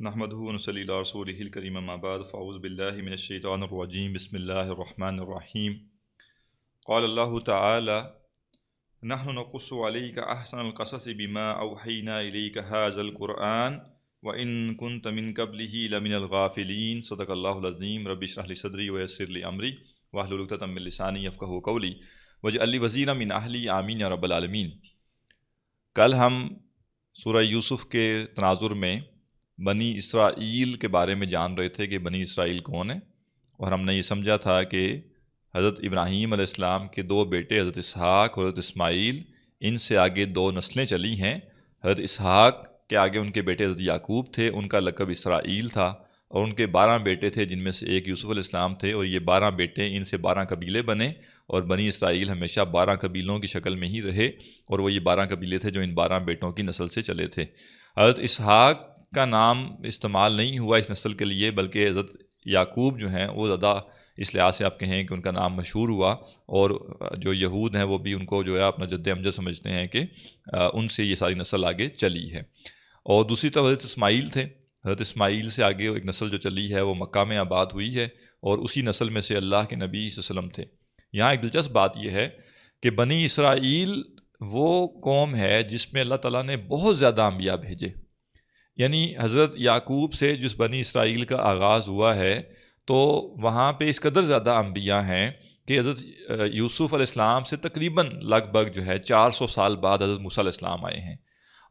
نحمدہ ونصلی علی رسولہ الکریم اما بعد فاعوذ باللہ من الشیطان الرجیم بسم اللہ الرحمن الرحیم قال اللہ تعالی نحن نقص علیک احسن القصص بما اوحینا الیک ھذا القرآن وان کنت من قبلہ لمن الغافلین صدق اللہ العظیم رب اشرح لی صدری ویسر لی امری واحلل عقدۃ من لسانی یفقہوا قولی واجعل لی وزیرا من اہلی آمین یا رب العالمین۔ کل ہم سورہ یوسف کے تناظر میں بنی اسرائیل کے بارے میں جان رہے تھے کہ بنی اسرائیل کون ہیں، اور ہم نے یہ سمجھا تھا کہ حضرت ابراہیم علیہ السلام کے دو بیٹے حضرت اسحاق اور حضرت اسماعیل، ان سے آگے دو نسلیں چلی ہیں۔ حضرت اسحاق کے آگے ان کے بیٹے حضرت یعقوب تھے، ان کا لقب اسرائیل تھا، اور ان کے 12 بیٹے تھے جن میں سے ایک یوسف علیہ السلام تھے، اور یہ 12 بیٹے، ان سے 12 قبیلے بنے، اور بنی اسرائیل ہمیشہ 12 قبیلوں کی شکل میں ہی رہے، اور وہ یہ 12 قبیلے تھے جو ان 12 بیٹوں کی نسل سے چلے تھے۔ حضرت اسحاق کا نام استعمال نہیں ہوا اس نسل کے لیے، بلکہ حضرت یعقوب جو ہیں وہ زیادہ اس لحاظ سے آپ کہیں کہ ان کا نام مشہور ہوا، اور جو یہود ہیں وہ بھی ان کو جو ہے اپنا جد امجد سمجھتے ہیں کہ ان سے یہ ساری نسل آگے چلی ہے۔ اور دوسری طرف حضرت اسماعیل تھے، حضرت اسماعیل سے آگے ایک نسل جو چلی ہے وہ مکہ میں آباد ہوئی ہے، اور اسی نسل میں سے اللہ کے نبی صلی اللہ علیہ وسلم تھے۔ یہاں ایک دلچسپ بات یہ ہے کہ بنی اسرائیل وہ قوم ہے جس میں اللہ تعالیٰ نے بہت زیادہ انبیاء بھیجے، یعنی حضرت یعقوب سے جس بنی اسرائیل کا آغاز ہوا ہے تو وہاں پہ اس قدر زیادہ انبیاء ہیں کہ حضرت یوسف علیہ السلام سے تقریباً لگ بھگ جو ہے 400 سال بعد حضرت موسیٰ علیہ السلام آئے ہیں،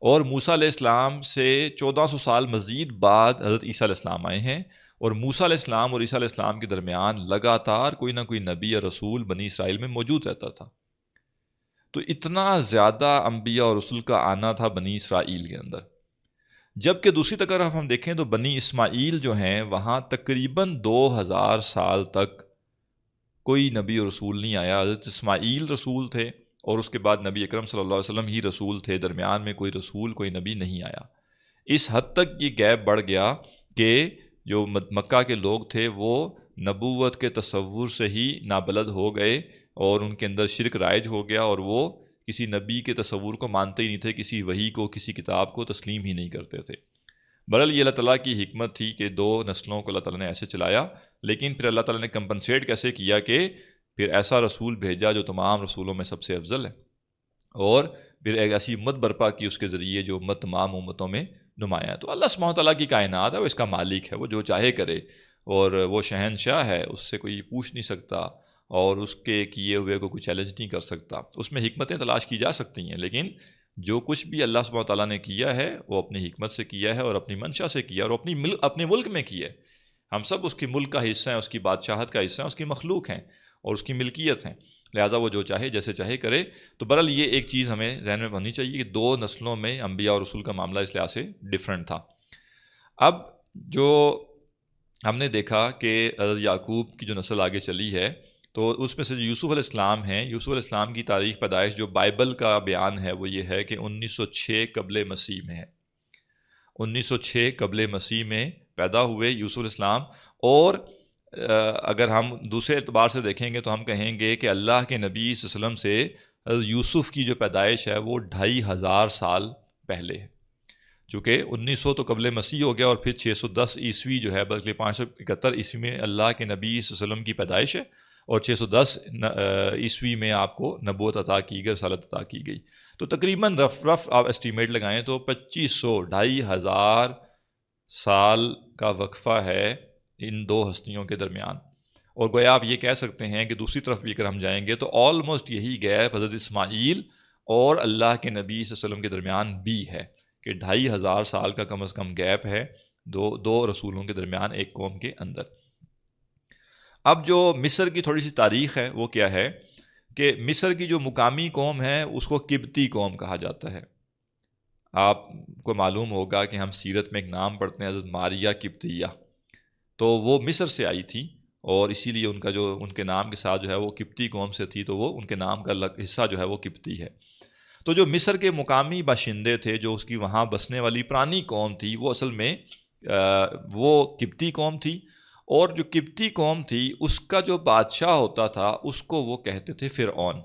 اور موسیٰ علیہ السلام سے 1400 سال مزید بعد حضرت عیسیٰ علیہ السلام آئے ہیں، اور موسیٰ علیہ السلام اور عیسیٰ علیہ السلام کے درمیان لگاتار کوئی نہ کوئی نبی یا رسول بنی اسرائیل میں موجود رہتا تھا۔ تو اتنا زیادہ انبیاء اور رسول کا آنا تھا بنی اسرائیل کے اندر۔ جبکہ دوسری طرف ہم دیکھیں تو بنی اسماعیل جو ہیں وہاں تقریباً 2000 سال تک کوئی نبی اور رسول نہیں آیا۔ حضرت اسماعیل رسول تھے، اور اس کے بعد نبی اکرم صلی اللہ علیہ وسلم ہی رسول تھے، درمیان میں کوئی رسول کوئی نبی نہیں آیا۔ اس حد تک یہ گیپ بڑھ گیا کہ جو مکہ کے لوگ تھے وہ نبوت کے تصور سے ہی نابلد ہو گئے، اور ان کے اندر شرک رائج ہو گیا، اور وہ کسی نبی کے تصور کو مانتے ہی نہیں تھے، کسی وحی کو، کسی کتاب کو تسلیم ہی نہیں کرتے تھے۔ بہرحال یہ اللہ تعالیٰ کی حکمت تھی کہ 2 نسلوں کو اللہ تعالیٰ نے ایسے چلایا، لیکن پھر اللہ تعالیٰ نے کمپنسیٹ کیسے کیا کہ پھر ایسا رسول بھیجا جو تمام رسولوں میں سب سے افضل ہے، اور پھر ایک ایسی امت برپا کی اس کے ذریعے جو امت تمام امتوں میں نمایاں ہے۔ تو اللہ سبحانہ و تعالیٰ کی کائنات ہے، وہ اس کا مالک ہے، وہ جو چاہے کرے، اور وہ شہنشاہ ہے، اس سے کوئی پوچھ نہیں سکتا، اور اس کے کیے ہوئے کو کوئی چیلنج نہیں کر سکتا۔ اس میں حکمتیں تلاش کی جا سکتی ہیں، لیکن جو کچھ بھی اللہ سبحانہ تعالیٰ نے کیا ہے وہ اپنی حکمت سے کیا ہے، اور اپنی منشا سے کیا ہے، اور اپنے ملک میں کیا ہے۔ ہم سب اس کی ملک کا حصہ ہیں، اس کی بادشاہت کا حصہ ہیں، اس کی مخلوق ہیں، اور اس کی ملکیت ہیں، لہٰذا وہ جو چاہے جیسے چاہے کرے۔ تو بہرحال یہ ایک چیز ہمیں ذہن میں ہونی چاہیے کہ 2 نسلوں میں انبیاء اور رسول کا معاملہ اس لحاظ سے ڈیفرنٹ تھا۔ اب جو ہم نے دیکھا کہ حضرت یعقوب کی جو نسل آگے چلی ہے، تو اس میں سے جو یوسف علیہ السلام ہیں، یوسف علیہ السلام کی تاریخ پیدائش جو بائبل کا بیان ہے وہ یہ ہے کہ 1906 قبل مسیح میں ہے۔ 1906 قبل مسیح میں پیدا ہوئے یوسف علیہ السلام، اور اگر ہم دوسرے اعتبار سے دیکھیں گے تو ہم کہیں گے کہ اللہ کے نبی صلی اللہ علیہ وسلم سے حضرت یوسف کی جو پیدائش ہے وہ 2500 سال پہلے ہے۔ چونکہ 1900 تو قبل مسیح ہو گیا، اور پھر 610 عیسوی جو ہے بلکہ 571 عیسوی میں اللہ کے نبی صلی اللہ علیہ وسلم کی پیدائش ہے، اور 610 عیسوی میں آپ کو نبوت عطا کی گئی، رسالت عطا کی گئی۔ تو تقریباً رف آپ اسٹیمیٹ لگائیں تو 2500 سال کا وقفہ ہے ان 2 ہستیوں کے درمیان، اور گویا آپ یہ کہہ سکتے ہیں کہ دوسری طرف بھی اگر ہم جائیں گے تو آلموسٹ یہی گیپ حضرت اسماعیل اور اللہ کے نبی صلی اللہ علیہ وسلم کے درمیان بھی ہے، کہ 2500 سال کا کم از کم گیپ ہے دو رسولوں کے درمیان ایک قوم کے اندر۔ اب جو مصر کی تھوڑی سی تاریخ ہے وہ کیا ہے کہ مصر کی جو مقامی قوم ہے اس کو قبطی قوم کہا جاتا ہے۔ آپ کو معلوم ہوگا کہ ہم سیرت میں ایک نام پڑھتے ہیں حضرت ماریہ قبطیہ، تو وہ مصر سے آئی تھی، اور اسی لیے ان کا جو ان کے نام کے ساتھ جو ہے وہ قبطی قوم سے تھی، تو وہ ان کے نام کا حصہ جو ہے وہ قبطی ہے۔ تو جو مصر کے مقامی باشندے تھے، جو اس کی وہاں بسنے والی پرانی قوم تھی، وہ اصل میں وہ قبطی قوم تھی، اور جو قبطی قوم تھی اس کا جو بادشاہ ہوتا تھا اس کو وہ کہتے تھے فرعون۔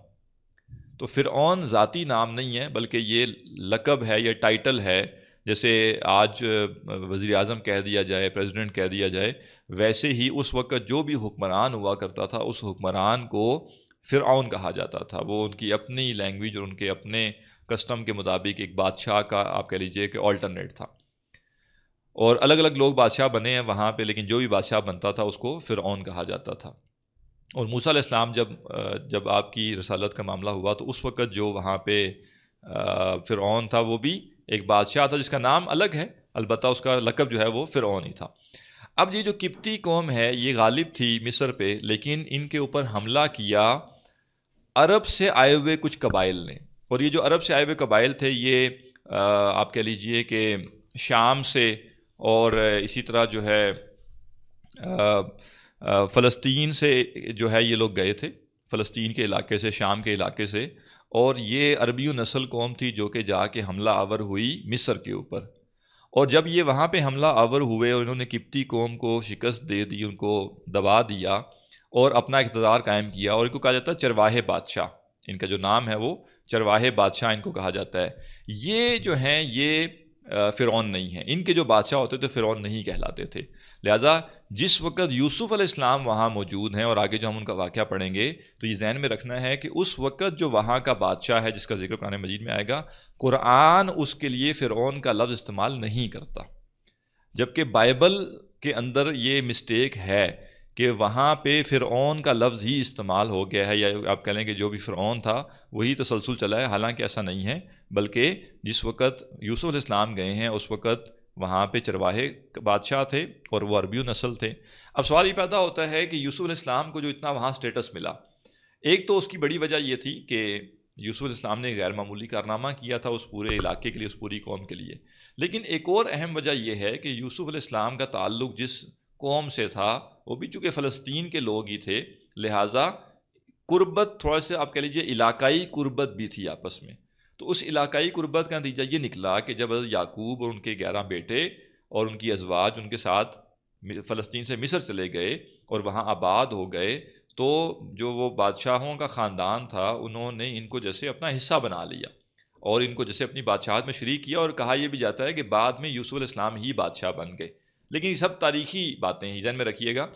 تو فرعون ذاتی نام نہیں ہے، بلکہ یہ لقب ہے، یہ ٹائٹل ہے جیسے آج وزیر اعظم کہہ دیا جائے، پریزیڈنٹ کہہ دیا جائے، ویسے ہی اس وقت جو بھی حکمران ہوا کرتا تھا اس حکمران کو فرعون کہا جاتا تھا۔ وہ ان کی اپنی لینگویج اور ان کے اپنے کسٹم کے مطابق ایک بادشاہ کا آپ کہہ لیجئے کہ آلٹرنیٹ تھا، اور الگ الگ لوگ بادشاہ بنے ہیں وہاں پہ، لیکن جو بھی بادشاہ بنتا تھا اس کو فرعون کہا جاتا تھا۔ اور موسیٰ علیہ السلام جب آپ کی رسالت کا معاملہ ہوا تو اس وقت جو وہاں پہ فرعون تھا وہ بھی ایک بادشاہ تھا جس کا نام الگ ہے، البتہ اس کا لقب جو ہے وہ فرعون ہی تھا۔ اب یہ جو قبطی قوم ہے یہ غالب تھی مصر پہ، لیکن ان کے اوپر حملہ کیا عرب سے آئے ہوئے کچھ قبائل نے، اور یہ جو عرب سے آئے ہوئے قبائل تھے یہ آپ کہہ لیجئے کہ شام سے، اور اسی طرح جو ہے فلسطین سے جو ہے یہ لوگ گئے تھے، فلسطین کے علاقے سے، شام کے علاقے سے، اور یہ عربی نسل قوم تھی جو کہ جا کے حملہ آور ہوئی مصر کے اوپر۔ اور جب یہ وہاں پہ حملہ آور ہوئے اور انہوں نے قبطی قوم کو شکست دے دی، ان کو دبا دیا اور اپنا اقتدار قائم کیا، اور ان کو کہا جاتا ہے چرواہے بادشاہ، ان کا جو نام ہے وہ چرواہے بادشاہ ان کو کہا جاتا ہے۔ یہ جو ہیں یہ فرعون نہیں ہیں، ان کے جو بادشاہ ہوتے تھے فرعون نہیں کہلاتے تھے۔ لہٰذا جس وقت یوسف علیہ السلام وہاں موجود ہیں، اور آگے جو ہم ان کا واقعہ پڑھیں گے تو یہ ذہن میں رکھنا ہے کہ اس وقت جو وہاں کا بادشاہ ہے جس کا ذکر قرآن مجید میں آئے گا، قرآن اس کے لیے فرعون کا لفظ استعمال نہیں کرتا، جبکہ بائبل کے اندر یہ مسٹیک ہے کہ وہاں پہ فرعون کا لفظ ہی استعمال ہو گیا ہے، یا آپ کہہ لیں کہ جو بھی فرعون تھا وہی تسلسل چلا ہے، حالانکہ ایسا نہیں ہے، بلکہ جس وقت یوسف علیہ السلام گئے ہیں اس وقت وہاں پہ چرواہے بادشاہ تھے اور وہ عربی نسل تھے۔ اب سوال یہ پیدا ہوتا ہے کہ یوسف علیہ السلام کو جو اتنا وہاں سٹیٹس ملا، ایک تو اس کی بڑی وجہ یہ تھی کہ یوسف علیہ السلام نے غیر معمولی کارنامہ کیا تھا اس پورے علاقے کے لیے، اس پوری قوم کے لیے، لیکن ایک اور اہم وجہ یہ ہے کہ یوسف علیہ السلام کا تعلق جس قوم سے تھا وہ بھی چونکہ فلسطین کے لوگ ہی تھے، لہٰذا قربت تھوڑا سا آپ کہہ لیجیے علاقائی قربت بھی تھی آپس میں۔ تو اس علاقائی قربت کا نتیجہ یہ نکلا کہ جب حضرت یعقوب اور ان کے 11 بیٹے اور ان کی ازواج ان کے ساتھ فلسطین سے مصر چلے گئے اور وہاں آباد ہو گئے، تو جو وہ بادشاہوں کا خاندان تھا انہوں نے ان کو جیسے اپنا حصہ بنا لیا اور ان کو جیسے اپنی بادشاہت میں شریک کیا، اور کہا یہ بھی جاتا ہے کہ بعد میں یوسف علیہ السلام ہی بادشاہ بن گئے۔ لیکن یہ سب تاریخی باتیں ہیں، ذہن میں رکھیے گا،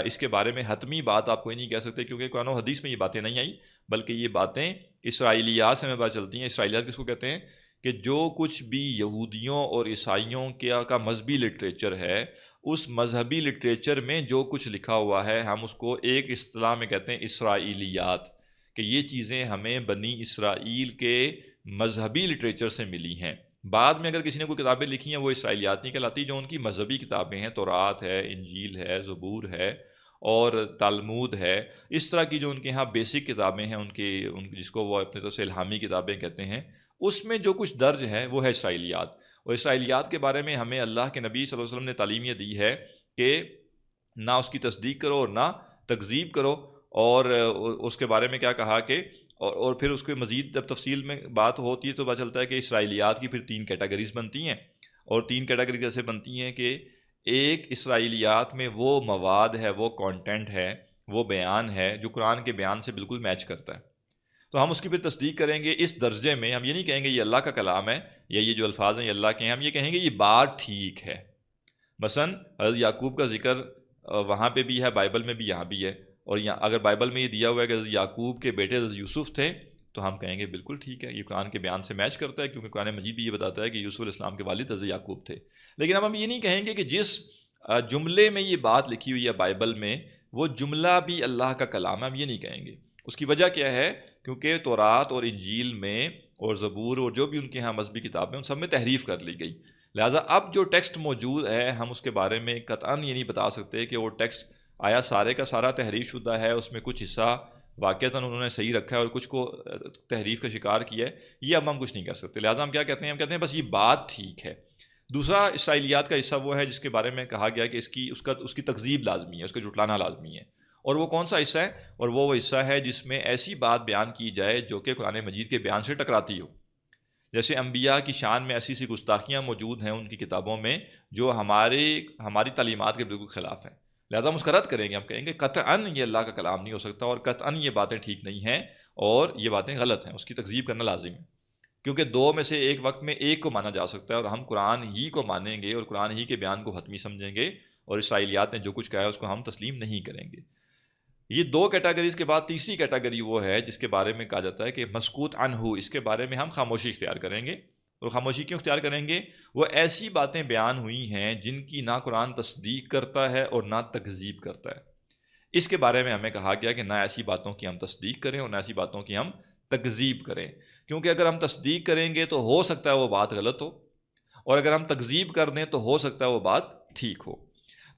اس کے بارے میں حتمی بات آپ کوئی نہیں کہہ سکتے کیونکہ قرآن و حدیث میں یہ باتیں نہیں آئی، بلکہ یہ باتیں اسرائیلیات سے ہمیں پتہ چلتی ہیں۔ اسرائیلیات کس کو کہتے ہیں؟ کہ جو کچھ بھی یہودیوں اور عیسائیوں کا مذہبی لٹریچر ہے، اس مذہبی لٹریچر میں جو کچھ لکھا ہوا ہے ہم اس کو ایک اصطلاح میں کہتے ہیں اسرائیلیات، کہ یہ چیزیں ہمیں بنی اسرائیل کے مذہبی لٹریچر سے ملی ہیں۔ بعد میں اگر کسی نے کوئی کتابیں لکھی ہیں وہ اسرائیلیات نہیں کہلاتی، جو ان کی مذہبی کتابیں ہیں، تورات ہے، انجیل ہے، زبور ہے اور تلمود ہے، اس طرح کی جو ان کے ہاں بیسک کتابیں ہیں ان جس کو وہ اپنے طرف سے الہامی کتابیں کہتے ہیں، اس میں جو کچھ درج ہے وہ ہے اسرائیلیات۔ اور اسرائیلیات کے بارے میں ہمیں اللہ کے نبی صلی اللہ علیہ وسلم نے تعلیم یہ دی ہے کہ نہ اس کی تصدیق کرو اور نہ تکذیب کرو، اور اس کے بارے میں کیا کہا کہ اور پھر اس کے مزید جب تفصیل میں بات ہوتی ہے تو پتہ چلتا ہے کہ اسرائیلیات کی پھر 3 کیٹیگریز بنتی ہیں، اور 3 کیٹیگریز ایسے بنتی ہیں کہ ایک اسرائیلیات میں وہ مواد ہے، وہ کانٹینٹ ہے، وہ بیان ہے جو قرآن کے بیان سے بالکل میچ کرتا ہے، تو ہم اس کی پھر تصدیق کریں گے۔ اس درجے میں ہم یہ نہیں کہیں گے یہ اللہ کا کلام ہے یا یہ جو الفاظ ہیں یہ اللہ کے ہیں، ہم یہ کہیں گے یہ بات ٹھیک ہے۔ مثلا حضرت یعقوب کا ذکر وہاں پہ بھی ہے، بائبل میں بھی، یہاں بھی ہے، اور یہاں اگر بائبل میں یہ دیا ہوا ہے کہ حضرت یعقوب کے بیٹے حضرت یوسف تھے تو ہم کہیں گے بالکل ٹھیک ہے، یہ قرآن کے بیان سے میچ کرتا ہے، کیونکہ قرآن مجید بھی یہ بتاتا ہے کہ یوسف علیہ السلام کے والد حضرت یعقوب تھے۔ لیکن اب ہم یہ نہیں کہیں گے کہ جس جملے میں یہ بات لکھی ہوئی ہے بائبل میں وہ جملہ بھی اللہ کا کلام ہے، ہم یہ نہیں کہیں گے۔ اس کی وجہ کیا ہے؟ کیونکہ تورات اور انجیل میں اور زبور اور جو بھی ان کے ہاں مذہبی کتابیں ان سب میں تحریف کر لی گئی، لہٰذا اب جو ٹیکسٹ موجود ہے ہم اس کے بارے میں قطعاً یہ نہیں بتا سکتے کہ وہ ٹیکسٹ آیا سارے کا سارا تحریف شدہ ہے، اس میں کچھ حصہ واقعتاً انہوں نے صحیح رکھا ہے اور کچھ کو تحریف کا شکار کیا ہے، یہ اب ہم کچھ نہیں کر سکتے۔ لہٰذا ہم کیا کہتے ہیں؟ ہم کہتے ہیں بس یہ بات ٹھیک ہے۔ دوسرا اسرائیلیات کا حصہ وہ ہے جس کے بارے میں کہا گیا کہ اس کی تکذیب لازمی ہے، اس کا جھٹلانا لازمی ہے، اور وہ کون سا حصہ ہے؟ اور وہ حصہ ہے جس میں ایسی بات بیان کی جائے جو کہ قرآن مجید کے بیان سے ٹکراتی ہو، جیسے انبیاء کی شان میں ایسی سی گستاخیاں موجود ہیں ان کی کتابوں میں جو ہماری تعلیمات کے بالکل خلاف ہیں، لہٰذا ہم اس کا رد کریں گے۔ ہم کہیں گے قطعاً یہ اللہ کا کلام نہیں ہو سکتا، اور قطعاً یہ باتیں ٹھیک نہیں ہیں اور یہ باتیں غلط ہیں، اس کی تکذیب کرنا لازم ہے۔ کیونکہ دو میں سے ایک وقت میں ایک کو مانا جا سکتا ہے، اور ہم قرآن ہی کو مانیں گے اور قرآن ہی کے بیان کو حتمی سمجھیں گے، اور اسرائیلیات نے جو کچھ کہا ہے اس کو ہم تسلیم نہیں کریں گے۔ یہ دو کیٹیگریز کے بعد تیسری کیٹیگری وہ ہے جس کے بارے میں کہا جاتا ہے کہ مسکوت عنہ، اس کے بارے میں ہم خاموشی اختیار کریں گے۔ اور خاموشی کیوں اختیار کریں گے؟ وہ ایسی باتیں بیان ہوئی ہیں جن کی نہ قرآن تصدیق کرتا ہے اور نہ تکذیب کرتا ہے۔ اس کے بارے میں ہمیں کہا گیا کہ نہ ایسی باتوں کی ہم تصدیق کریں اور نہ ایسی باتوں کی ہم تکذیب کریں، کیونکہ اگر ہم تصدیق کریں گے تو ہو سکتا ہے وہ بات غلط ہو، اور اگر ہم تکذیب کر دیں تو ہو سکتا ہے وہ بات ٹھیک ہو۔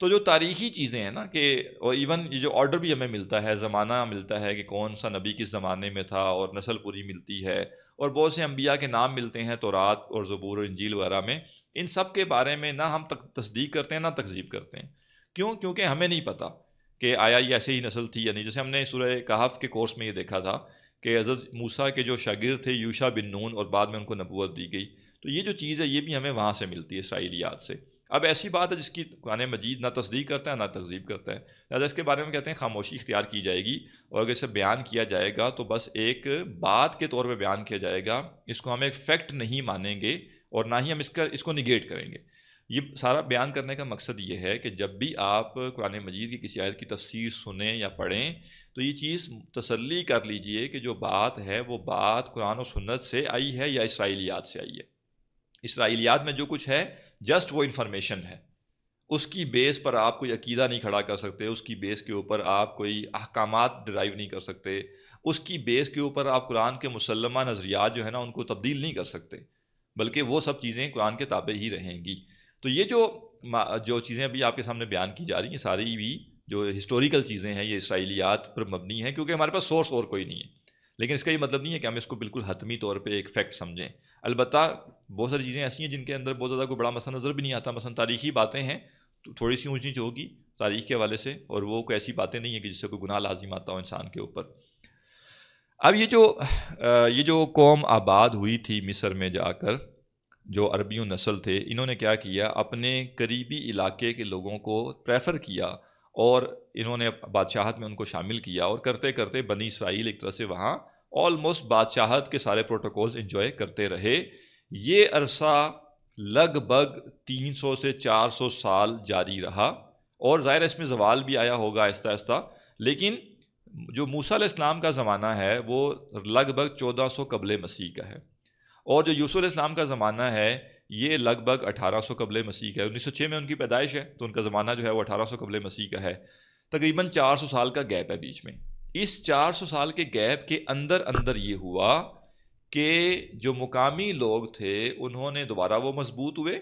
تو جو تاریخی چیزیں ہیں نا، کہ اور ایون یہ جو آرڈر بھی ہمیں ملتا ہے، زمانہ ملتا ہے کہ کون سا نبی کس زمانے میں تھا، اور نسل پوری ملتی ہے، اور بہت سے انبیاء کے نام ملتے ہیں تورات اور زبور اور انجیل وغیرہ میں، ان سب کے بارے میں نہ ہم تصدیق کرتے ہیں نہ تکذیب کرتے ہیں۔ کیوں؟ کیونکہ ہمیں نہیں پتہ کہ آیا یہ ایسے ہی نسل تھی یا نہیں۔ جیسے ہم نے سورہ کہف کے کورس میں یہ دیکھا تھا کہ حضرت موسیٰ کے جو شاگرد تھے یوشع بن نون، اور بعد میں ان کو نبوت دی گئی، تو یہ جو چیز ہے یہ بھی ہمیں وہاں سے ملتی ہے، اسرائیلیات سے۔ اب ایسی بات ہے جس کی قرآن مجید نہ تصدیق کرتا ہے نہ تکذیب کرتا ہے، لہٰذا اس کے بارے میں کہتے ہیں خاموشی اختیار کی جائے گی، اور اگر اسے بیان کیا جائے گا تو بس ایک بات کے طور پہ بیان کیا جائے گا، اس کو ہم ایک فیکٹ نہیں مانیں گے، اور نہ ہی ہم اس کو نگیٹ کریں گے۔ یہ سارا بیان کرنے کا مقصد یہ ہے کہ جب بھی آپ قرآن مجید کی کسی آیت کی تفسیر سنیں یا پڑھیں تو یہ چیز تسلی کر لیجئے کہ جو بات ہے وہ بات قرآن و سنت سے آئی ہے یا اسرائیلیات سے آئی ہے۔ اسرائیلیات میں جو کچھ ہے جسٹ وہ انفارمیشن ہے، اس کی بیس پر آپ کوئی عقیدہ نہیں کھڑا کر سکتے، اس کی بیس کے اوپر آپ کوئی احکامات ڈرائیو نہیں کر سکتے، اس کی بیس کے اوپر آپ قرآن کے مسلمہ نظریات جو ہے نا ان کو تبدیل نہیں کر سکتے، بلکہ وہ سب چیزیں قرآن کے تابع ہی رہیں گی۔ تو یہ جو چیزیں ابھی آپ کے سامنے بیان کی جا رہی ہیں ساری بھی جو ہسٹوریکل چیزیں ہیں، یہ اسرائیلیات پر مبنی ہیں، کیونکہ ہمارے پاس سورس اور کوئی نہیں ہے۔ لیکن اس کا یہ مطلب نہیں ہے کہ ہم اس کو بالکل حتمی طور پہ ایک فیکٹ سمجھیں۔ البتہ بہت ساری چیزیں ایسی ہیں جن کے اندر بہت زیادہ کوئی بڑا مسئلہ نظر بھی نہیں آتا، مثلا تاریخی باتیں ہیں تو تھوڑی سی اونچ نیچ ہوگی تاریخ کے حوالے سے، اور وہ کوئی ایسی باتیں نہیں ہیں کہ جس سے کوئی گناہ لازم آتا ہو انسان کے اوپر۔ اب یہ جو قوم آباد ہوئی تھی مصر میں جا کر، جو عربیوں نسل تھے، انہوں نے کیا کیا، اپنے قریبی علاقے کے لوگوں کو پریفر کیا، اور انہوں نے بادشاہت میں ان کو شامل کیا، اور کرتے کرتے بنی اسرائیل ایک طرح سے وہاں آلموسٹ بادشاہت کے سارے پروٹوکولز انجوائے کرتے رہے۔ یہ عرصہ لگ بھگ 300 سے 400 سال جاری رہا، اور ظاہر اس میں زوال بھی آیا ہوگا آہستہ آہستہ، لیکن جو موسیٰ علیہ السلام کا زمانہ ہے وہ لگ بھگ 1400 قبل مسیح کا ہے، اور جو یوسف علیہ السلام کا زمانہ ہے یہ لگ بھگ 1800 قبل مسیح کا ہے۔ 1906 میں ان کی پیدائش ہے، تو ان کا زمانہ جو ہے وہ 1800 قبل مسیح کا ہے۔ تقریباً 400 سال کا گیپ ہے بیچ میں۔ اس 400 سال کے گیپ کے اندر یہ ہوا کہ جو مقامی لوگ تھے انہوں نے دوبارہ وہ مضبوط ہوئے،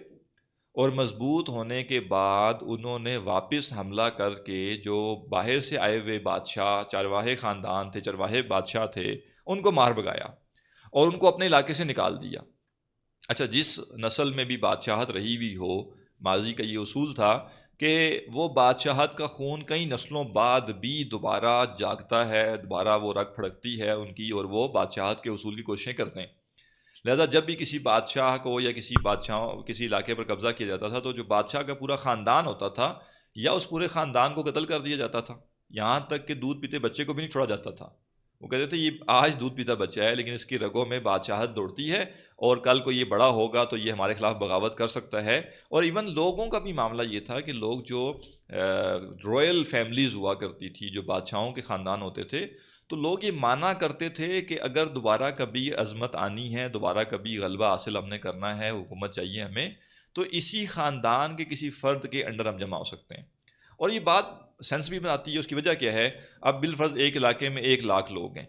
اور مضبوط ہونے کے بعد انہوں نے واپس حملہ کر کے جو باہر سے آئے ہوئے بادشاہ، چرواہے خاندان تھے، چرواہے بادشاہ تھے، ان کو مار بھگایا اور ان کو اپنے علاقے سے نکال دیا۔ اچھا، جس نسل میں بھی بادشاہت رہی ہوئی ہو، ماضی کا یہ اصول تھا کہ وہ بادشاہت کا خون کئی نسلوں بعد بھی دوبارہ جاگتا ہے، دوبارہ وہ رگ پھڑکتی ہے ان کی، اور وہ بادشاہت کے اصول کی کوششیں کرتے ہیں۔ لہذا جب بھی کسی بادشاہ کو یا کسی علاقے پر قبضہ کیا جاتا تھا تو جو بادشاہ کا پورا خاندان ہوتا تھا یا اس پورے خاندان کو قتل کر دیا جاتا تھا، یہاں تک کہ دودھ پیتے بچے کو بھی نہیں چھوڑا جاتا تھا۔ وہ کہتے تھے یہ آج دودھ پیتا بچہ ہے لیکن اس کی رگوں میں بادشاہت دوڑتی ہے، اور کل کو یہ بڑا ہوگا تو یہ ہمارے خلاف بغاوت کر سکتا ہے۔ اور ایون لوگوں کا بھی معاملہ یہ تھا کہ لوگ جو رویل فیملیز ہوا کرتی تھی، جو بادشاہوں کے خاندان ہوتے تھے، تو لوگ یہ مانا کرتے تھے کہ اگر دوبارہ کبھی عظمت آنی ہے، دوبارہ کبھی غلبہ حاصل ہم نے کرنا ہے، حکومت چاہیے ہمیں، تو اسی خاندان کے کسی فرد کے انڈر ہم جمع ہو سکتے ہیں۔ اور یہ بات سینس بھی بناتی ہے۔ اس کی وجہ کیا ہے؟ اب بالفرض ایک علاقے میں 1,00,000 لوگ ہیں،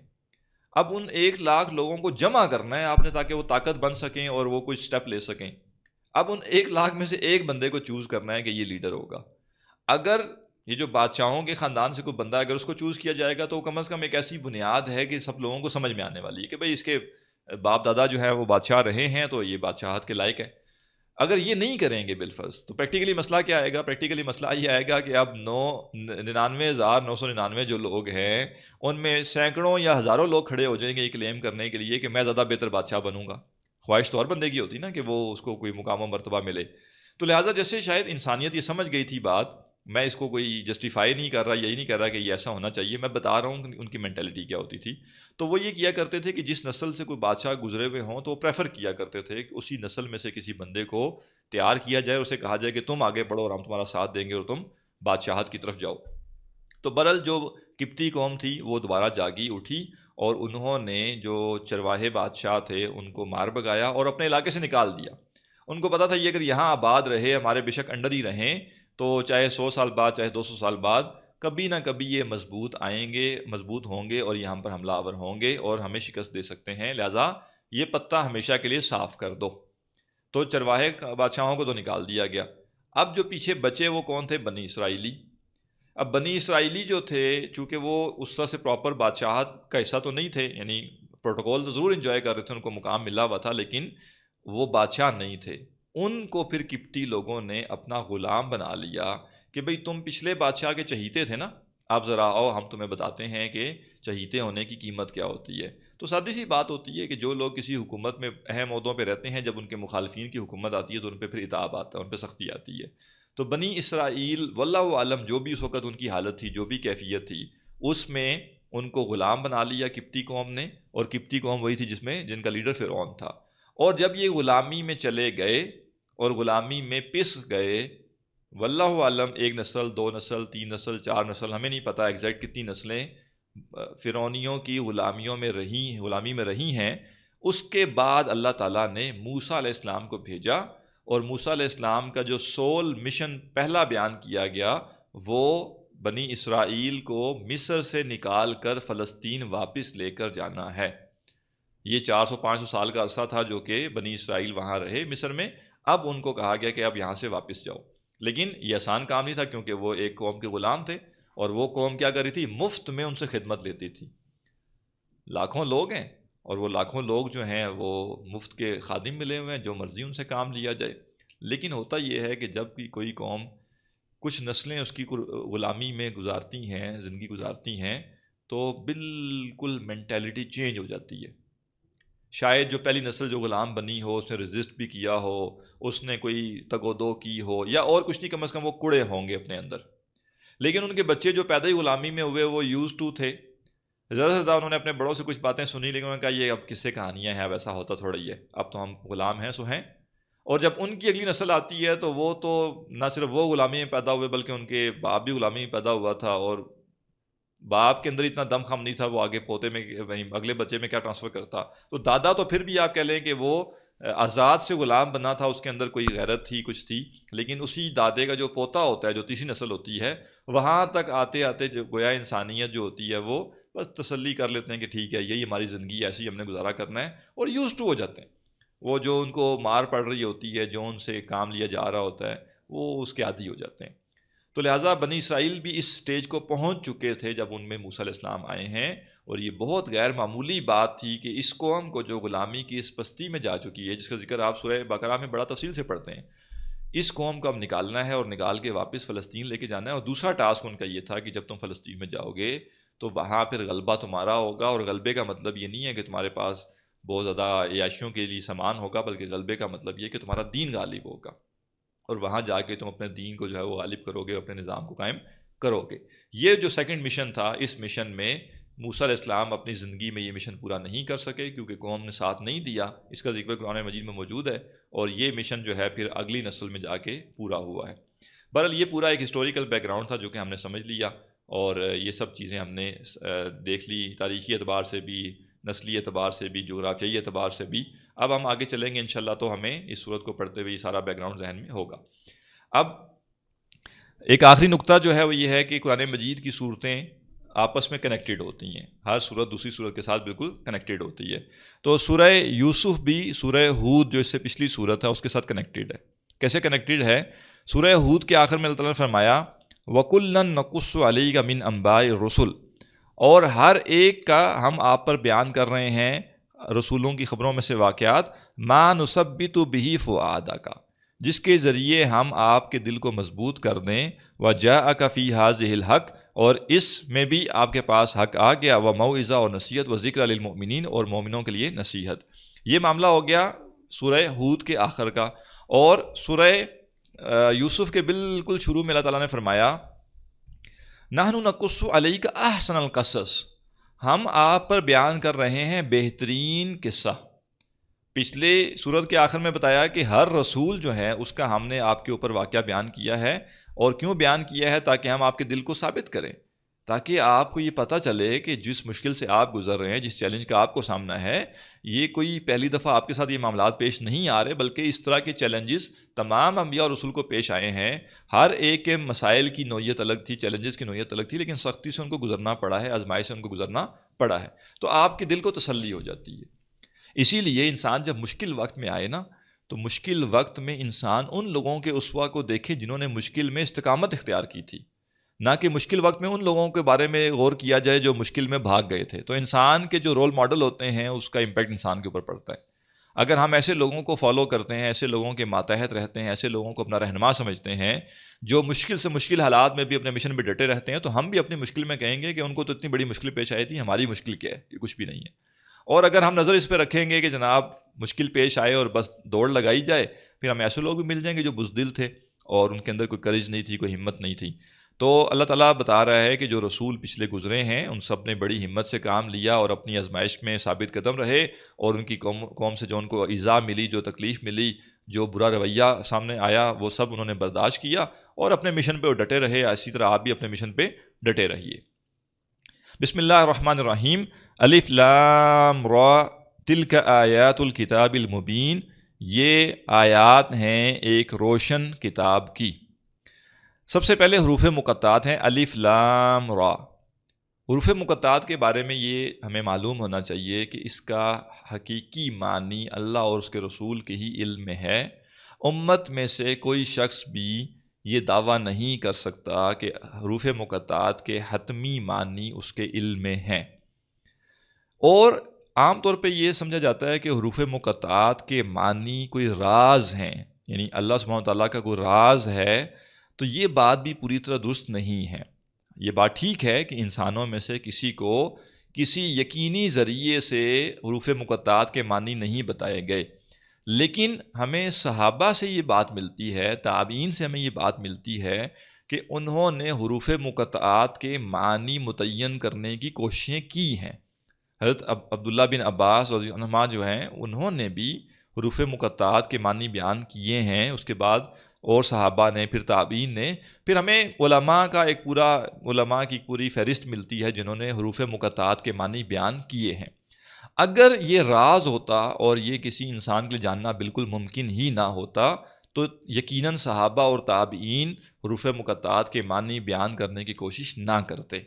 اب ان 1,00,000 لوگوں کو جمع کرنا ہے آپ نے تاکہ وہ طاقت بن سکیں اور وہ کوئی سٹیپ لے سکیں۔ اب ان 1,00,000 میں سے ایک بندے کو چوز کرنا ہے کہ یہ لیڈر ہوگا۔ اگر یہ جو بادشاہوں کے خاندان سے کوئی بندہ اگر اس کو چوز کیا جائے گا تو کم از کم ایک ایسی بنیاد ہے کہ سب لوگوں کو سمجھ میں آنے والی ہے کہ بھئی اس کے باپ دادا جو ہے وہ بادشاہ رہے ہیں تو یہ بادشاہت کے لائق ہے۔ اگر یہ نہیں کریں گے بالفرض تو پریکٹیکلی مسئلہ کیا آئے گا؟ پریکٹیکلی مسئلہ یہ آئے گا کہ اب 99,999 جو لوگ ہیں ان میں سینکڑوں یا ہزاروں لوگ کھڑے ہو جائیں گے یہ کلیم کرنے کے لیے کہ میں زیادہ بہتر بادشاہ بنوں گا۔ خواہش تو ہر بندے کی ہوتی نا کہ وہ اس کو کوئی مقام و مرتبہ ملے۔ تو لہٰذا جیسے شاید انسانیت یہ سمجھ گئی تھی بات، میں اس کو کوئی جسٹیفائی نہیں کر رہا، یہی نہیں کر رہا کہ یہ ایسا ہونا چاہیے، میں بتا رہا ہوں ان کی مینٹلٹی کیا ہوتی تھی. تو وہ یہ کیا کرتے تھے کہ جس نسل سے کوئی بادشاہ گزرے ہوئے ہوں تو وہ پریفر کیا کرتے تھے کہ اسی نسل میں سے کسی بندے کو تیار کیا جائے، اسے کہا جائے کہ تم آگے بڑھو اور ہم تمہارا ساتھ دیں گے اور تم بادشاہت کی طرف جاؤ. تو برحال جو قبطی قوم تھی وہ دوبارہ جاگی اٹھی اور انہوں نے جو چرواہے بادشاہ تھے ان کو مار بگایا اور اپنے علاقے سے نکال دیا. ان کو پتا تھا یہ اگر یہاں آباد رہے، ہمارے بے شک انڈر ہی رہیں، تو چاہے 100 سال بعد چاہے 200 سال بعد کبھی نہ کبھی یہ مضبوط ہوں گے اور یہاں پر حملہ آور ہوں گے اور ہمیں شکست دے سکتے ہیں، لہٰذا یہ پتہ ہمیشہ کے لیے صاف کر دو. تو چرواہے بادشاہوں کو تو نکال دیا گیا. اب جو پیچھے بچے وہ کون تھے؟ بنی اسرائیلی. اب بنی اسرائیلی جو تھے چونکہ وہ اس طرح سے پراپر بادشاہت کا حصہ تو نہیں تھے، یعنی پروٹوکول تو ضرور انجوائے کر رہے تھے، ان کو مقام ملا ہوا تھا، لیکن وہ بادشاہ نہیں تھے. ان کو پھر قبطی لوگوں نے اپنا غلام بنا لیا کہ بھئی تم پچھلے بادشاہ کے چہیتے تھے نا، آپ ذرا آؤ ہم تمہیں بتاتے ہیں کہ چہیتے ہونے کی قیمت کیا ہوتی ہے. تو سادی سی بات ہوتی ہے کہ جو لوگ کسی حکومت میں اہم عہدوں پہ رہتے ہیں، جب ان کے مخالفین کی حکومت آتی ہے تو ان پہ پھر عتاب آتا ہے، ان پہ سختی آتی ہے. تو بنی اسرائیل واللہ عالم جو بھی اس وقت ان کی حالت تھی، جو بھی کیفیت تھی، اس میں ان کو غلام بنا لیا قبطی قوم نے. اور قبطی قوم وہی تھی جن کا لیڈر فرعون تھا. اور جب یہ غلامی میں چلے گئے اور غلامی میں پس گئے، واللہ عالم 1 نسل 2 نسل 3 نسل 4 نسل، ہمیں نہیں پتہ ایگزیکٹ کتنی نسلیں فرعونیوں کی غلامی میں رہی ہیں. اس کے بعد اللہ تعالیٰ نے موسیٰ علیہ السلام کو بھیجا، اور موسیٰ علیہ السلام کا جو سول مشن پہلا بیان کیا گیا وہ بنی اسرائیل کو مصر سے نکال کر فلسطین واپس لے کر جانا ہے. یہ 400-500 سال کا عرصہ تھا جو کہ بنی اسرائیل وہاں رہے مصر میں. اب ان کو کہا گیا کہ اب یہاں سے واپس جاؤ. لیکن یہ آسان کام نہیں تھا کیونکہ وہ ایک قوم کے غلام تھے، اور وہ قوم کیا کر رہی تھی؟ مفت میں ان سے خدمت لیتی تھی. لاکھوں لوگ ہیں اور وہ لاکھوں لوگ جو ہیں وہ مفت کے خادم ملے ہوئے ہیں، جو مرضی ان سے کام لیا جائے. لیکن ہوتا یہ ہے کہ جب بھی کوئی قوم کچھ نسلیں اس کی غلامی میں گزارتی ہیں، زندگی گزارتی ہیں، تو بالکل مینٹیلٹی چینج ہو جاتی ہے. شاید جو پہلی نسل جو غلام بنی ہو اس نے ریزسٹ بھی کیا ہو، اس نے کوئی تگ و دو کی ہو، یا اور کچھ نہیں، کم از کم وہ کڑے ہوں گے اپنے اندر. لیکن ان کے بچے جو پیدا ہی غلامی میں ہوئے وہ یوز ٹو تھے. زیادہ سے زیادہ انہوں نے اپنے بڑوں سے کچھ باتیں سنی، لیکن انہوں نے کہا یہ اب کس سے کہانیاں ہیں، اب ایسا ہوتا تھوڑا ہی ہے، اب تو ہم غلام ہیں سو ہیں. اور جب ان کی اگلی نسل آتی ہے تو وہ تو نہ صرف وہ غلامی میں پیدا ہوئے بلکہ ان کے باپ بھی غلامی میں پیدا ہوا تھا، اور باپ کے اندر اتنا دم خم نہیں تھا، وہ آگے پوتے میں اگلے بچے میں کیا ٹرانسفر کرتا. تو دادا تو پھر بھی آپ کہہ لیں کہ وہ آزاد سے غلام بنا تھا، اس کے اندر کوئی غیرت تھی، کچھ تھی. لیکن اسی دادے کا جو پوتا ہوتا ہے، جو تیسری نسل ہوتی ہے، وہاں تک آتے آتے جو گویا انسانیت جو ہوتی ہے وہ بس تسلی کر لیتے ہیں کہ ٹھیک ہے یہی ہماری زندگی، ایسی ہی ہم نے گزارا کرنا ہے، اور یوز ٹو ہو جاتے ہیں. وہ جو ان کو مار پڑ رہی ہوتی ہے، جو ان سے کام لیا جا رہا ہوتا ہے، وہ اس کے عادی ہو جاتے ہیں. تو لہٰذا بنی اسرائیل بھی اس سٹیج کو پہنچ چکے تھے جب ان میں موسیٰ علیہ السلام آئے ہیں. اور یہ بہت غیر معمولی بات تھی کہ اس قوم کو جو غلامی کی اس پستی میں جا چکی ہے، جس کا ذکر آپ سورہ بقرہ میں بڑا تفصیل سے پڑھتے ہیں، اس قوم کو اب نکالنا ہے اور نکال کے واپس فلسطین لے کے جانا ہے. اور دوسرا ٹاسک ان کا یہ تھا کہ جب تم فلسطین میں جاؤ گے تو وہاں پھر غلبہ تمہارا ہوگا. اور غلبے کا مطلب یہ نہیں ہے کہ تمہارے پاس بہت زیادہ عیاشیوں کے لیے سامان ہوگا، بلکہ غلبے کا مطلب یہ کہ تمہارا دین غالب ہوگا، اور وہاں جا کے تم اپنے دین کو جو ہے وہ غالب کرو گے، اپنے نظام کو قائم کرو گے. یہ جو سیکنڈ مشن تھا، اس مشن میں موسیٰ علیہ السلام اپنی زندگی میں یہ مشن پورا نہیں کر سکے کیونکہ قوم نے ساتھ نہیں دیا. اس کا ذکر قرآن مجید میں موجود ہے، اور یہ مشن جو ہے پھر اگلی نسل میں جا کے پورا ہوا ہے. بہرحال یہ پورا ایک ہسٹوریکل بیک گراؤنڈ تھا جو کہ ہم نے سمجھ لیا، اور یہ سب چیزیں ہم نے دیکھ لی، تاریخی اعتبار سے بھی، نسلی اعتبار سے بھی، جغرافیائی اعتبار سے بھی. اب ہم آگے چلیں گے انشاءاللہ تو ہمیں اس صورت کو پڑھتے ہوئے یہ سارا بیک گراؤنڈ ذہن میں ہوگا. اب ایک آخری نقطہ جو ہے وہ یہ ہے کہ قرآن مجید کی صورتیں آپس میں کنیکٹڈ ہوتی ہیں، ہر صورت دوسری صورت کے ساتھ بالکل کنیکٹڈ ہوتی ہے. تو سورہ یوسف بھی سورہ ہود جو اس سے پچھلی صورت ہے اس کے ساتھ کنیکٹڈ ہے. کیسے کنیکٹڈ ہے؟ سورہ ہود کے آخر میں اللہ تعالیٰ نے فرمایا وَكُلًّا نَقُصُّ عَلَيْكَ مِنْ أَنْبَاءِ الرُّسُلِ، اور ہر ایک کا ہم آپ پر بیان کر رہے ہیں رسولوں کی خبروں میں سے واقعات، مَا نُثَبِّتُ بِهِ فُؤَادَكَ، جس کے ذریعے ہم آپ کے دل کو مضبوط کر دیں، وَجَاءَكَ فِي هَٰذِهِ الْحَقُّ، اور اس میں بھی آپ کے پاس حق آ گیا، وَمَوْعِظَةٌ اور نصیحت، وَذِكْرَىٰ لِلْمُؤْمِنِينَ اور مومنوں کے لیے نصیحت. یہ معاملہ ہو گیا سورہ ہود کے آخر کا. اور سورہ یوسف کے بالکل شروع میں اللہ تعالیٰ نے فرمایا نحن نقص علیک احسن القصص، ہم آپ پر بیان کر رہے ہیں بہترین قصہ۔ پچھلے سورت کے آخر میں بتایا کہ ہر رسول جو ہے اس کا ہم نے آپ کے اوپر واقعہ بیان کیا ہے، اور کیوں بیان کیا ہے؟ تاکہ ہم آپ کے دل کو ثابت کریں، تاکہ آپ کو یہ پتہ چلے کہ جس مشکل سے آپ گزر رہے ہیں، جس چیلنج کا آپ کو سامنا ہے، یہ کوئی پہلی دفعہ آپ کے ساتھ یہ معاملات پیش نہیں آ رہے، بلکہ اس طرح کے چیلنجز تمام انبیاء اور رسول کو پیش آئے ہیں۔ ہر ایک کے مسائل کی نوعیت الگ تھی، چیلنجز کی نوعیت الگ تھی، لیکن سختی سے ان کو گزرنا پڑا ہے، آزمائش سے ان کو گزرنا پڑا ہے، تو آپ کے دل کو تسلی ہو جاتی ہے۔ اسی لیے انسان جب مشکل وقت میں آئے نا، تو مشکل وقت میں انسان ان لوگوں کے اسوہ کو دیکھے جنہوں نے مشکل میں استقامت اختیار کی تھی، نہ کہ مشکل وقت میں ان لوگوں کے بارے میں غور کیا جائے جو مشکل میں بھاگ گئے تھے۔ تو انسان کے جو رول ماڈل ہوتے ہیں اس کا امپیکٹ انسان کے اوپر پڑتا ہے۔ اگر ہم ایسے لوگوں کو فالو کرتے ہیں، ایسے لوگوں کے ماتحت رہتے ہیں، ایسے لوگوں کو اپنا رہنما سمجھتے ہیں جو مشکل سے مشکل حالات میں بھی اپنے مشن پہ ڈٹے رہتے ہیں، تو ہم بھی اپنی مشکل میں کہیں گے کہ ان کو تو اتنی بڑی مشکل پیش آئی تھی، ہماری مشکل کیا ہے؟ یہ کچھ بھی نہیں ہے۔ اور اگر ہم نظر اس پہ رکھیں گے کہ جناب مشکل پیش آئے اور بس دوڑ لگائی جائے، پھر ہمیں ایسے لوگ بھی مل جائیں گے جو بزدل تھے اور ان کے اندر کوئی کرج نہیں تھی، کوئی ہمت نہیں تھی۔ تو اللہ تعالیٰ بتا رہا ہے کہ جو رسول پچھلے گزرے ہیں ان سب نے بڑی ہمت سے کام لیا اور اپنی آزمائش میں ثابت قدم رہے، اور ان کی قوم سے جو ان کو ایذا ملی، جو تکلیف ملی، جو برا رویہ سامنے آیا، وہ سب انہوں نے برداشت کیا اور اپنے مشن پہ ڈٹے رہے۔ اسی طرح آپ بھی اپنے مشن پہ ڈٹے رہیے۔ بسم اللہ الرحمن الرحیم۔ الف لام را تلک آیات الکتاب المبین، یہ آیات ہیں ایک روشن کتاب کی۔ سب سے پہلے حروف مقطعات ہیں الف لام را۔ حروف مقطعات کے بارے میں یہ ہمیں معلوم ہونا چاہیے کہ اس کا حقیقی معنی اللہ اور اس کے رسول کے ہی علم میں ہے۔ امت میں سے کوئی شخص بھی یہ دعویٰ نہیں کر سکتا کہ حروف مقطعات کے حتمی معنی اس کے علم میں ہیں۔ اور عام طور پہ یہ سمجھا جاتا ہے کہ حروف مقطعات کے معنی کوئی راز ہیں، یعنی اللہ سبحانہ وتعالیٰ کا کوئی راز ہے، تو یہ بات بھی پوری طرح درست نہیں ہے۔ یہ بات ٹھیک ہے کہ انسانوں میں سے کسی کو کسی یقینی ذریعے سے حروف مقطعات کے معنی نہیں بتائے گئے، لیکن ہمیں صحابہ سے یہ بات ملتی ہے، تابعین سے ہمیں یہ بات ملتی ہے کہ انہوں نے حروف مقطعات کے معنی متعین کرنے کی کوششیں کی ہیں۔ حضرت عبداللہ بن عباس رضی اللہ عنہما جو ہیں انہوں نے بھی حروف مقطعات کے معنی بیان کیے ہیں، اس کے بعد اور صحابہ نے، پھر تابعین نے، پھر ہمیں علماء کی پوری فہرست ملتی ہے جنہوں نے حروف مقطعات کے معنی بیان کیے ہیں۔ اگر یہ راز ہوتا اور یہ کسی انسان کے لیے جاننا بالکل ممکن ہی نہ ہوتا تو یقیناً صحابہ اور تابعین حروف مقطعات کے معنی بیان کرنے کی کوشش نہ کرتے۔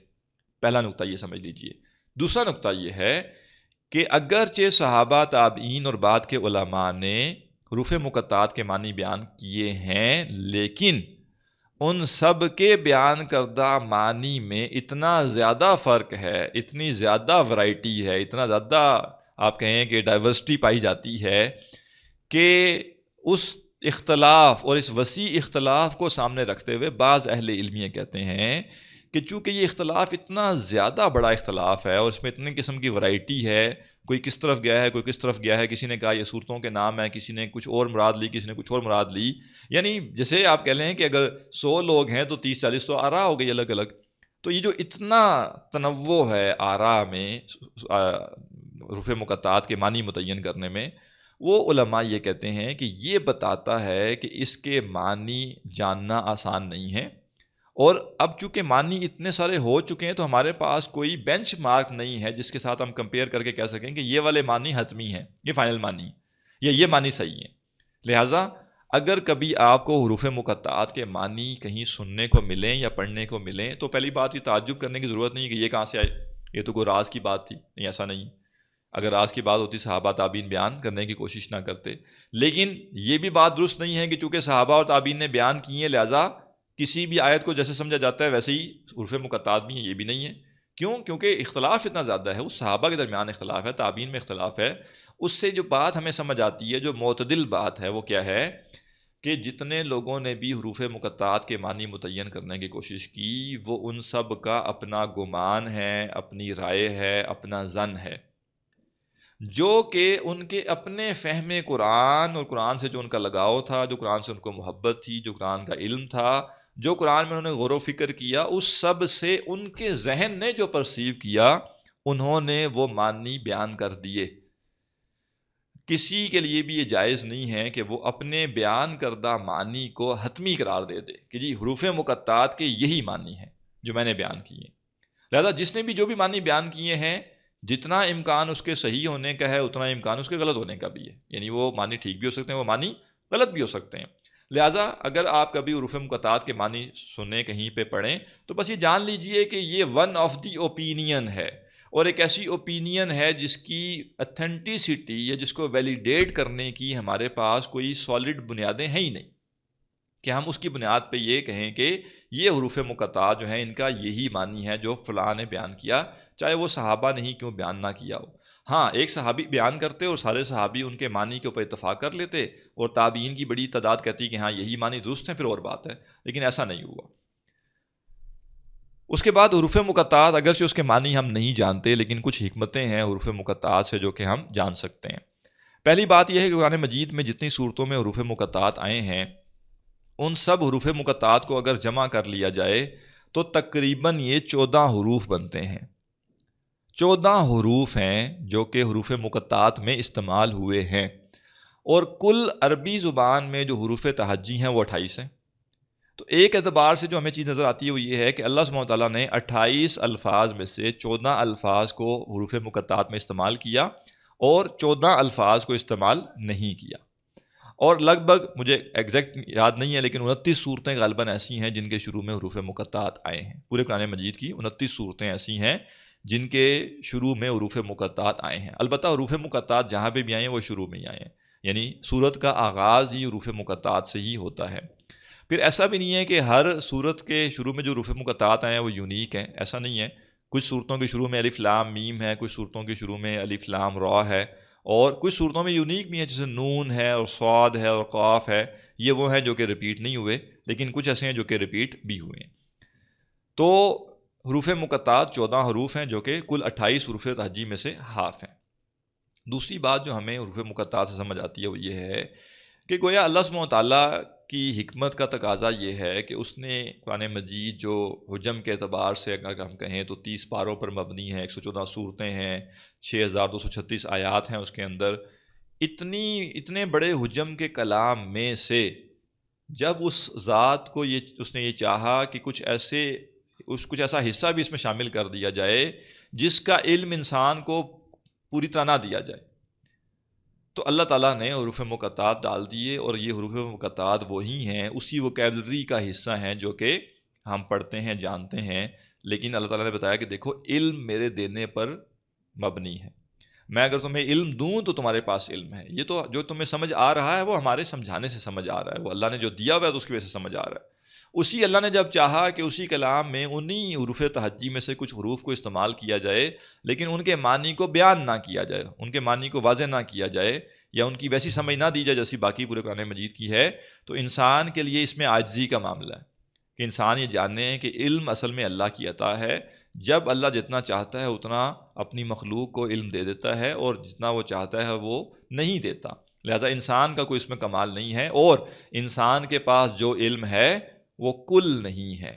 پہلا نقطہ یہ سمجھ لیجئے۔ دوسرا نقطہ یہ ہے کہ اگرچہ صحابہ، تابعین اور بعد کے علماء نے حروف مقطعات کے معنی بیان کیے ہیں، لیکن ان سب کے بیان کردہ معنی میں اتنا زیادہ فرق ہے، اتنی زیادہ ورائٹی ہے، اتنا زیادہ آپ کہیں کہ ڈائیورسٹی پائی جاتی ہے کہ اس اختلاف اور اس وسیع اختلاف کو سامنے رکھتے ہوئے بعض اہل علمیہ کہتے ہیں کہ چونکہ یہ اختلاف اتنا زیادہ بڑا اختلاف ہے اور اس میں اتنے قسم کی ورائٹی ہے، کوئی کس طرف گیا ہے، کوئی کس طرف گیا ہے، کسی نے کہا یہ صورتوں کے نام ہیں، کسی نے کچھ اور مراد لی، کسی نے کچھ اور مراد لی، یعنی جیسے آپ کہہ لیں کہ اگر 100 لوگ ہیں تو 30-40 تو آراء ہو گئی الگ الگ۔ تو یہ جو اتنا تنوع ہے آراء میں حروف مقطعات کے معنی متعین کرنے میں، وہ علماء یہ کہتے ہیں کہ یہ بتاتا ہے کہ اس کے معنی جاننا آسان نہیں ہے، اور اب چونکہ معنی اتنے سارے ہو چکے ہیں تو ہمارے پاس کوئی بینچ مارک نہیں ہے جس کے ساتھ ہم کمپیئر کر کے کہہ سکیں کہ یہ والے معنی حتمی ہیں، یہ فائنل معنی یا یہ معنی صحیح ہیں۔ لہٰذا اگر کبھی آپ کو حروف مقطعات کے معنی کہیں سننے کو ملیں یا پڑھنے کو ملیں تو پہلی بات یہ تعجب کرنے کی ضرورت نہیں ہے کہ یہ کہاں سے آئے، یہ تو کوئی راز کی بات تھی، نہیں، ایسا نہیں۔ اگر راز کی بات ہوتی صحابہ تابعین بیان کرنے کی کوشش نہ کرتے، لیکن یہ بھی بات درست نہیں ہے کہ چونکہ صحابہ اور تابعین نے بیان کی ہیں لہٰذا کسی بھی آیت کو جیسے سمجھا جاتا ہے ویسے ہی حروف مقطعات بھی ہیں، یہ بھی نہیں ہے۔ کیوں؟ کیونکہ اختلاف اتنا زیادہ ہے، اس صحابہ کے درمیان اختلاف ہے، تابعین میں اختلاف ہے۔ اس سے جو بات ہمیں سمجھ آتی ہے، جو معتدل بات ہے، وہ کیا ہے کہ جتنے لوگوں نے بھی حروف مقطعات کے معنی متعین کرنے کی کوشش کی، وہ ان سب کا اپنا گمان ہے، اپنی رائے ہے، اپنا ظن ہے۔ جو کہ ان کے اپنے فہم قرآن اور قرآن سے جو ان کا لگاؤ تھا، جو قرآن سے ان کو محبت تھی، جو قرآن کا علم تھا، جو قرآن میں انہوں نے غور و فکر کیا، اس سب سے ان کے ذہن نے جو پرسیو کیا انہوں نے وہ معنی بیان کر دیے۔ کسی کے لیے بھی یہ جائز نہیں ہے کہ وہ اپنے بیان کردہ معنی کو حتمی قرار دے دے کہ جی حروف مقطعات کے یہی معنی ہیں جو میں نے بیان کیے۔ لہذا جس نے بھی جو بھی معنی بیان کیے ہیں، جتنا امکان اس کے صحیح ہونے کا ہے اتنا امکان اس کے غلط ہونے کا بھی ہے، یعنی وہ معنی ٹھیک بھی ہو سکتے ہیں، وہ معنی غلط بھی ہو سکتے ہیں۔ لہٰذا اگر آپ کبھی حروف مقطعات کے معنی سنیں، کہیں پہ پڑھیں، تو بس یہ جان لیجئے کہ یہ ون آف دی اوپینین ہے، اور ایک ایسی اوپینین ہے جس کی اتھینٹیسٹی یا جس کو ویلیڈیٹ کرنے کی ہمارے پاس کوئی سالڈ بنیادیں ہیں ہی نہیں کہ ہم اس کی بنیاد پہ یہ کہیں کہ یہ حروف مقطعات جو ہیں ان کا یہی معنی ہے جو فلاں نے بیان کیا، چاہے وہ صحابہ نے ہی کیوں بیان نہ کیا ہو۔ ہاں، ایک صحابی بیان کرتے اور سارے صحابی ان کے معنی کے اوپر اتفاق کر لیتے اور تابعین کی بڑی تعداد کہتی کہ ہاں یہی معنی درست ہیں، پھر اور بات ہے، لیکن ایسا نہیں ہوا۔ اس کے بعد حروف مقطعات، اگرچہ اس کے معنی ہم نہیں جانتے، لیکن کچھ حکمتیں ہیں حروف مقطعات سے جو کہ ہم جان سکتے ہیں۔ پہلی بات یہ ہے کہ قرآن مجید میں جتنی صورتوں میں حروف مقطعات آئے ہیں، ان سب حروف مقطعات کو اگر جمع کر لیا جائے تو تقریباً یہ 14 حروف بنتے ہیں۔ 14 حروف ہیں جو کہ حروف مقطعات میں استعمال ہوئے ہیں، اور کل عربی زبان میں جو حروف تہجی ہیں وہ 28 ہیں۔ تو ایک اعتبار سے جو ہمیں چیز نظر آتی ہے وہ یہ ہے کہ اللہ سبحانہ وتعالیٰ نے 28 الفاظ میں سے 14 الفاظ کو حروف مقطعات میں استعمال کیا اور 14 الفاظ کو استعمال نہیں کیا، اور لگ بھگ مجھے ایگزیکٹ یاد نہیں ہے لیکن 29 صورتیں غالباً ایسی ہیں جن کے شروع میں حروف مقطعات آئے ہیں۔ پورے قرآن مجید کی 29 صورتیں ایسی ہیں جن کے شروع میں حروف مقطعات آئے ہیں۔ البتہ حروف مقطعات جہاں پہ بھی آئے ہیں وہ شروع میں ہی آئے ہیں، یعنی سورت کا آغاز ہی حروف مقطعات سے ہی ہوتا ہے۔ پھر ایسا بھی نہیں ہے کہ ہر سورت کے شروع میں جو حروف مقطعات آئے ہیں وہ یونیک ہیں، ایسا نہیں ہے۔ کچھ صورتوں کے شروع میں الف لام میم ہے، کچھ صورتوں کے شروع میں الف لام را ہے، اور کچھ صورتوں میں یونیک بھی ہیں جیسے نون ہے اور صاد ہے اور قاف ہے، یہ وہ ہیں جو کہ ریپیٹ نہیں ہوئے، لیکن کچھ ایسے ہیں جو کہ ریپیٹ بھی ہوئے ہیں۔ تو حروف مقطعات 14 حروف ہیں جو کہ کل 28 حروف تہجی میں سے ہاف ہیں۔ دوسری بات جو ہمیں حروف مقطعات سے سمجھ آتی ہے وہ یہ ہے کہ گویا اللہ سبحانہ وتعالیٰ کی حکمت کا تقاضا یہ ہے کہ اس نے قرآن مجید جو حجم کے اعتبار سے اگر ہم کہیں تو 30 پاروں پر مبنی ہے، 114 صورتیں ہیں، 6236 آیات ہیں اس کے اندر، اتنے بڑے حجم کے کلام میں سے جب اس ذات کو اس نے یہ چاہا کہ کچھ ایسا حصہ بھی اس میں شامل کر دیا جائے جس کا علم انسان کو پوری طرح نہ دیا جائے، تو اللہ تعالیٰ نے حروف مقطعات ڈال دیے، اور یہ حروف مقطعات وہی ہیں، اسی ووکیبلری کا حصہ ہیں جو کہ ہم پڑھتے ہیں، جانتے ہیں، لیکن اللہ تعالیٰ نے بتایا کہ دیکھو علم میرے دینے پر مبنی ہے، میں اگر تمہیں علم دوں تو تمہارے پاس علم ہے، یہ تو جو تمہیں سمجھ آ رہا ہے وہ ہمارے سمجھانے سے سمجھ آ رہا ہے، وہ اللہ نے جو دیا ہوا ہے تو اس کی وجہ سے سمجھ آ رہا ہے۔ اسی اللہ نے جب چاہا کہ اسی کلام میں انہی حروف تہجی میں سے کچھ حروف کو استعمال کیا جائے لیکن ان کے معنی کو بیان نہ کیا جائے، ان کے معنی کو واضح نہ کیا جائے، یا ان کی ویسی سمجھ نہ دی جائے جیسی باقی پورے قرآن مجید کی ہے، تو انسان کے لیے اس میں عاجزی کا معاملہ ہے کہ انسان یہ جانے کہ علم اصل میں اللہ کی عطا ہے، جب اللہ جتنا چاہتا ہے اتنا اپنی مخلوق کو علم دے دیتا ہے، اور جتنا وہ چاہتا ہے وہ نہیں دیتا، لہذا انسان کا کوئی اس میں کمال نہیں ہے، اور انسان کے پاس جو علم ہے وہ کل نہیں ہے،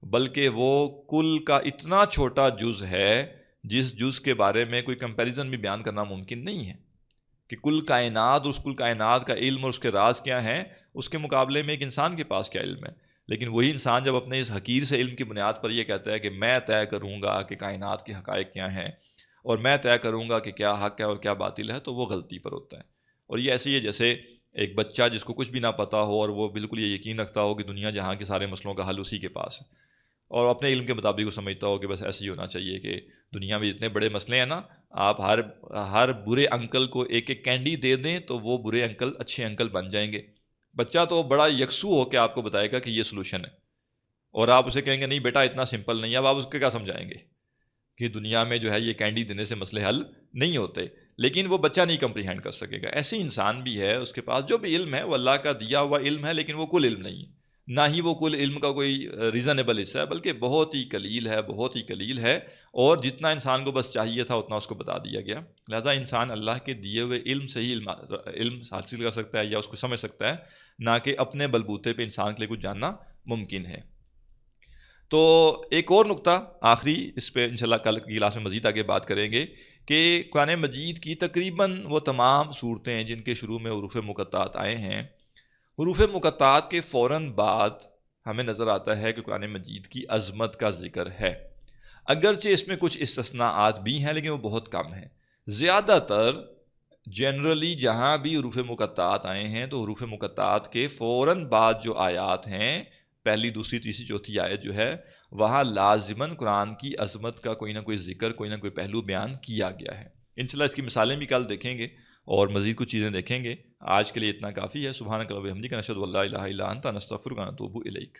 بلکہ وہ کل کا اتنا چھوٹا جز ہے جس جز کے بارے میں کوئی کمپیریزن بھی بیان کرنا ممکن نہیں ہے کہ کل کائنات اور اس کل کائنات کا علم اور اس کے راز کیا ہیں، اس کے مقابلے میں ایک انسان کے پاس کیا علم ہے۔ لیکن وہی انسان جب اپنے اس حقیر سے علم کی بنیاد پر یہ کہتا ہے کہ میں طے کروں گا کہ کائنات کے حقائق کیا ہیں، اور میں طے کروں گا کہ کیا حق ہے اور کیا باطل ہے، تو وہ غلطی پر ہوتا ہے۔ اور یہ ایسے ہی ہے جیسے ایک بچہ جس کو کچھ بھی نہ پتا ہو اور وہ بالکل یہ یقین رکھتا ہو کہ دنیا جہاں کے سارے مسئلوں کا حل اسی کے پاس ہے، اور اپنے علم کے مطابق وہ سمجھتا ہو کہ بس ایسے ہی ہونا چاہیے کہ دنیا میں جتنے بڑے مسئلے ہیں نا، آپ ہر برے انکل کو ایک ایک کینڈی دے دیں تو وہ برے انکل اچھے انکل بن جائیں گے۔ بچہ تو بڑا یکسو ہو کے آپ کو بتائے گا کہ یہ سلوشن ہے، اور آپ اسے کہیں گے نہیں بیٹا اتنا سمپل نہیں ہے، اب آپ اس کے کیا سمجھائیں گے کہ دنیا میں جو ہے یہ کینڈی دینے سے مسئلے حل نہیں ہوتے، لیکن وہ بچہ نہیں کمپریہینڈ کر سکے گا۔ ایسے انسان بھی ہے، اس کے پاس جو بھی علم ہے وہ اللہ کا دیا ہوا علم ہے، لیکن وہ کل علم نہیں ہے، نہ ہی وہ کل علم کا کوئی ریزنیبل حصہ ہے، بلکہ بہت ہی قلیل ہے، بہت ہی قلیل ہے، اور جتنا انسان کو بس چاہیے تھا اتنا اس کو بتا دیا گیا۔ لہذا انسان اللہ کے دیے ہوئے علم سے ہی علم حاصل کر سکتا ہے یا اس کو سمجھ سکتا ہے، نہ کہ اپنے بلبوتے پہ انسان کے لیے کچھ جاننا ممکن ہے۔ تو ایک اور نقطہ آخری، اس پہ انشاءاللہ کل کی کلاس میں مزید آگے بات کریں گے، کہ قرآن مجید کی تقریباً وہ تمام صورتیں ہیں جن کے شروع میں حروف مقطعات آئے ہیں، حروف مقطعات کے فوراً بعد ہمیں نظر آتا ہے کہ قرآن مجید کی عظمت کا ذکر ہے، اگرچہ اس میں کچھ استثناءات بھی ہیں لیکن وہ بہت کم ہیں۔ زیادہ تر جنرلی جہاں بھی حروف مقطعات آئے ہیں تو حروف مقطعات کے فوراً بعد جو آیات ہیں، پہلی، دوسری، تیسری، چوتھی آیت جو ہے، وہاں لازماً قرآن کی عظمت کا کوئی نہ کوئی ذکر، کوئی نہ کوئی پہلو بیان کیا گیا ہے۔ انشاءاللہ اس کی مثالیں بھی کل دیکھیں گے اور مزید کچھ چیزیں دیکھیں گے۔ آج کے لیے اتنا کافی ہے۔ سبحانک اللہم و بحمدک، نشہد ان لا الہ الا انت، نستغفرک و نتوب الیک۔